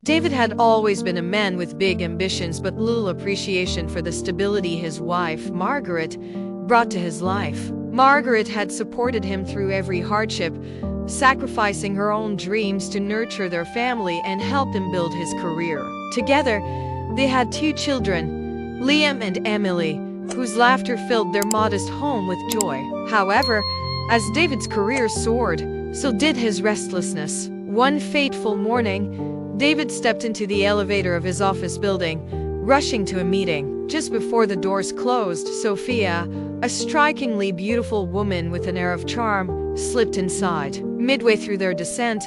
David had always been a man with big ambitions but little appreciation for the stability his wife, Margaret, brought to his life. Margaret had supported him through every hardship, sacrificing her own dreams to nurture their family and help him build his career. Together, they had 2 children, Liam and Emily, whose laughter filled their modest home with joy. However, as David's career soared, so did his restlessness. One fateful morning, David stepped into the elevator of his office building, rushing to a meeting. Just before the doors closed, Sophia, a strikingly beautiful woman with an air of charm, slipped inside. Midway through their descent,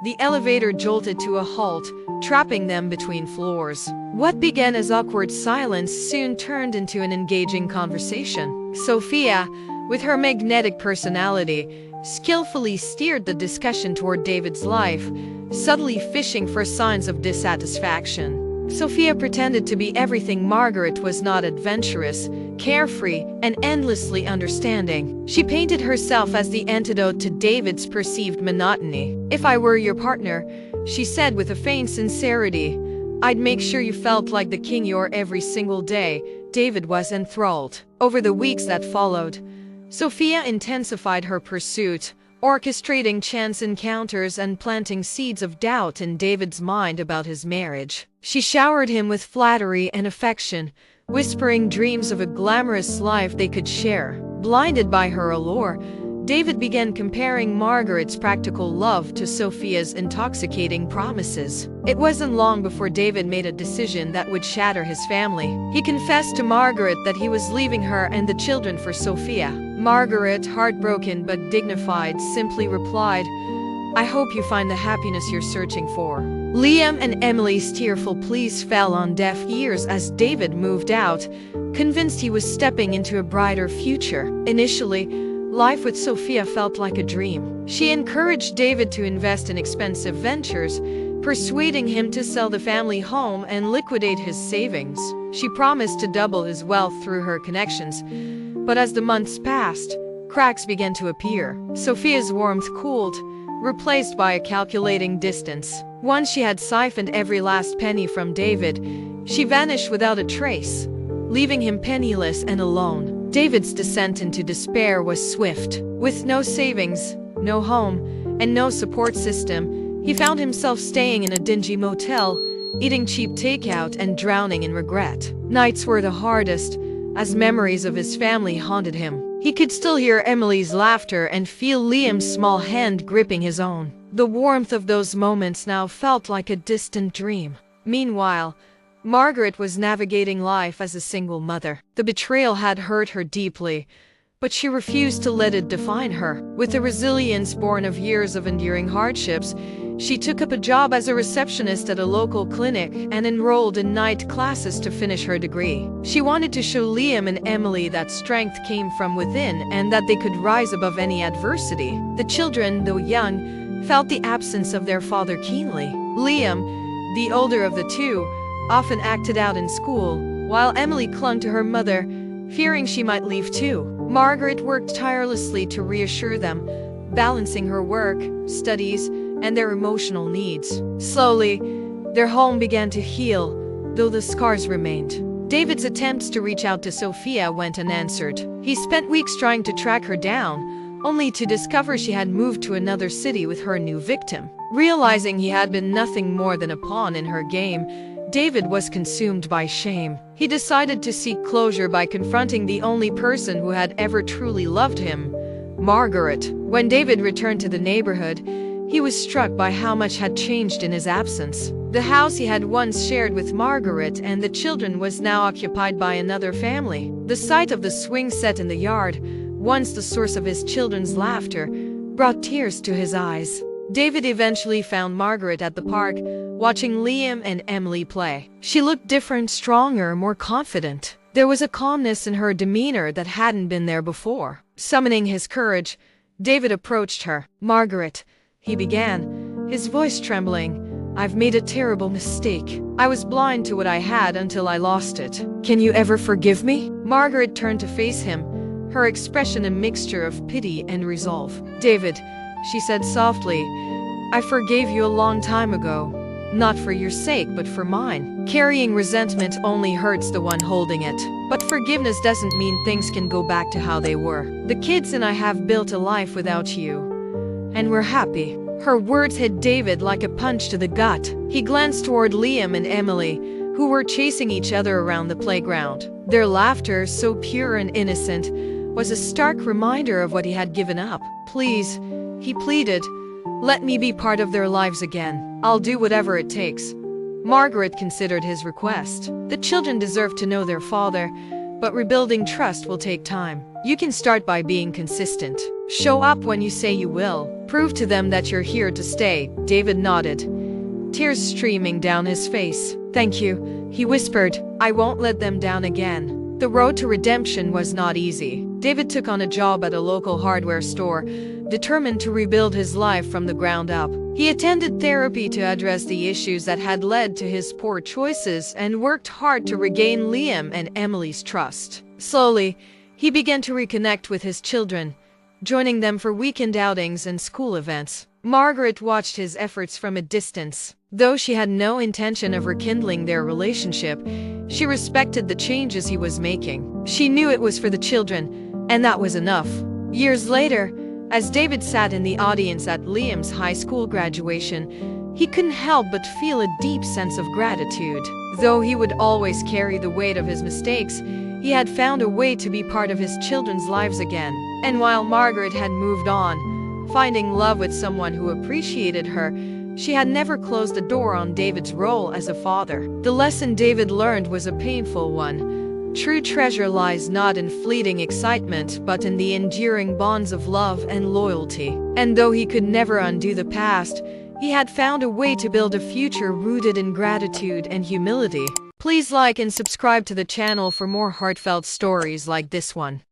the elevator jolted to a halt, trapping them between floors. What began as awkward silence soon turned into an engaging conversation. Sophia, with her magnetic personality, skillfully steered the discussion toward David's life, subtly fishing for signs of dissatisfaction. Sophia pretended to be everything Margaret was not: adventurous, carefree, and endlessly understanding. She painted herself as the antidote to David's perceived monotony. "If I were your partner," she said with a faint sincerity, "I'd make sure you felt like the king you are every single day." David was enthralled. Over the weeks that followed, Sophia intensified her pursuit, orchestrating chance encounters and planting seeds of doubt in David's mind about his marriage. She showered him with flattery and affection, whispering dreams of a glamorous life they could share. Blinded by her allure, David began comparing Margaret's practical love to Sophia's intoxicating promises. It wasn't long before David made a decision that would shatter his family. He confessed to Margaret that he was leaving her and the children for Sophia. Margaret, heartbroken but dignified, simply replied, "I hope you find the happiness you're searching for." Liam and Emily's tearful pleas fell on deaf ears as David moved out, convinced he was stepping into a brighter future. Initially, life with Sophia felt like a dream. She encouraged David to invest in expensive ventures, persuading him to sell the family home and liquidate his savings. She promised to double his wealth through her connections. But as the months passed, cracks began to appear. Sophia's warmth cooled, replaced by a calculating distance. Once she had siphoned every last penny from David, she vanished without a trace, leaving him penniless and alone. David's descent into despair was swift. With no savings, no home, and no support system, he found himself staying in a dingy motel, eating cheap takeout and drowning in regret. Nights were the hardest, as memories of his family haunted him. He could still hear Emily's laughter and feel Liam's small hand gripping his own. The warmth of those moments now felt like a distant dream. Meanwhile, Margaret was navigating life as a single mother. The betrayal had hurt her deeply, but she refused to let it define her. With a resilience born of years of enduring hardships, she took up a job as a receptionist at a local clinic and enrolled in night classes to finish her degree. She wanted to show Liam and Emily that strength came from within and that they could rise above any adversity. The children, though young, felt the absence of their father keenly. Liam, the older of the two, often acted out in school, while Emily clung to her mother, fearing she might leave too. Margaret worked tirelessly to reassure them, balancing her work, studies, and their emotional needs. Slowly, their home began to heal, though the scars remained. David's attempts to reach out to Sophia went unanswered. He spent weeks trying to track her down, only to discover she had moved to another city with her new victim. Realizing he had been nothing more than a pawn in her game, David was consumed by shame. He decided to seek closure by confronting the only person who had ever truly loved him, Margaret. When David returned to the neighborhood, he was struck by how much had changed in his absence. The house he had once shared with Margaret and the children was now occupied by another family. The sight of the swing set in the yard, once the source of his children's laughter, brought tears to his eyes. David eventually found Margaret at the park, watching Liam and Emily play. She looked different, stronger, more confident. There was a calmness in her demeanor that hadn't been there before. Summoning his courage, David approached her. "Margaret," he began, his voice trembling, "I've made a terrible mistake. I was blind to what I had until I lost it. Can you ever forgive me?" Margaret turned to face him, her expression a mixture of pity and resolve. "David," she said softly, "I forgave you a long time ago. not for your sake but for mine. Carrying resentment only hurts the one holding it. But forgiveness doesn't mean things can go back to how they were. The kids and I have built a life without you, and we're happy. Her words hit David like a punch to the gut. He glanced toward Liam and Emily, who were chasing each other around the playground. Their laughter, so pure and innocent, was a stark reminder of what he had given up. Please, he pleaded, let me be part of their lives again. I'll do whatever it takes. Margaret considered his request. The children deserve to know their father, but rebuilding trust will take time. You can start by being consistent. Show up when you say you will. Prove to them that you're here to stay. David nodded, tears streaming down his face. Thank you, he whispered. I won't let them down again. The road to redemption was not easy. David took on a job at a local hardware store, determined to rebuild his life from the ground up. He attended therapy to address the issues that had led to his poor choices and worked hard to regain Liam and Emily's trust. Slowly, he began to reconnect with his children, joining them for weekend outings and school events. Margaret watched his efforts from a distance. Though she had no intention of rekindling their relationship, she respected the changes he was making. She knew it was for the children, and that was enough. Years later, as David sat in the audience at Liam's high school graduation, he couldn't help but feel a deep sense of gratitude. Though he would always carry the weight of his mistakes, he had found a way to be part of his children's lives again. And while Margaret had moved on, finding love with someone who appreciated her, she had never closed the door on David's role as a father. The lesson David learned was a painful one. True treasure lies not in fleeting excitement, but in the enduring bonds of love and loyalty. And though he could never undo the past, he had found a way to build a future rooted in gratitude and humility. Please like and subscribe to the channel for more heartfelt stories like this one.